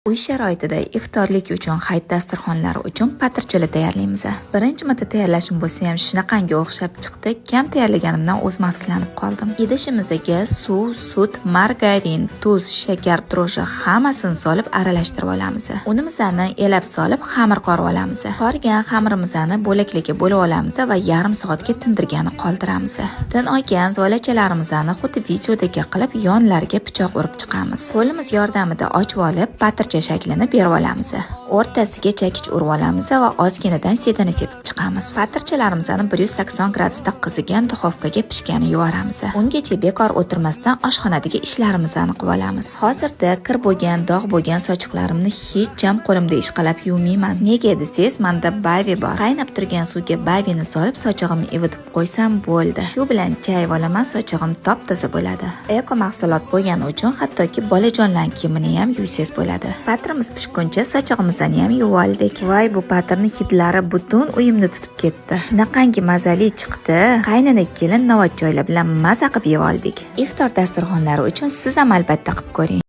Uy sharoitida iftorlik uchun hayit dasturxonlari uchun patirchili tayyorlaymiz. Birinchi marta tayyorlashim bo'lsa ham shunaqangi o'xshab chiqdi. Kam tayyorlaganimdan o'zim afsuslanib qoldim. Idishimizga suv, sut, margarin, tuz, shakar, dro'jji hammasini solib aralashtirib olamiz. Unimizni elab solib xamir qorib olamiz. Qorigan xamirimizni bo'laklarga bo'lib olamiz va yarim soatga tindirgani qoldiramiz. Tin olgan zolachalarimizni xuddi videodagi qilib yonlariga pichoq urib chiqamiz. Qo'limiz yordamida ochib olib patircha shaklini berib olamiz. O'rtasiga chakich urib olamiz va ozginadan sedani sepib chiqamiz. Patirchalarimizni 180 gradusda qizigan duxovkaga pishgani yuboramiz. Ungacha bekor o'tirmasdan oshxonadagi ishlarimizni qilib olamiz. Hozirda kir bo'lgan, dog' bo'lgan sochiqlarimni hech jam qo'limda ishqalab yuvmayman. Nega desangiz, menda bavi bor. Qaynab turgan suvga bavini solib sochig'imni ivitib qo'ysam bo'ldi. Shu bilan chayib olaman, sochig'im top-toza bo'ladi. Eko mahsulot bo'lgani uchun hattoki bolajonlarning kiyimini ham yuvsangiz bo'ladi. Patirimiz pishguncha sochig'imizni ham yuvib oldik. Voy, bu patirning hidlari butun uyimni tutib ketdi. Shunaqangi mazali chiqdi. Qaynana kelin novvoychoylar bilan maza qilib yeb oldik. Iftor dasturxonlari uchun siz ham albatta qilib ko'ring.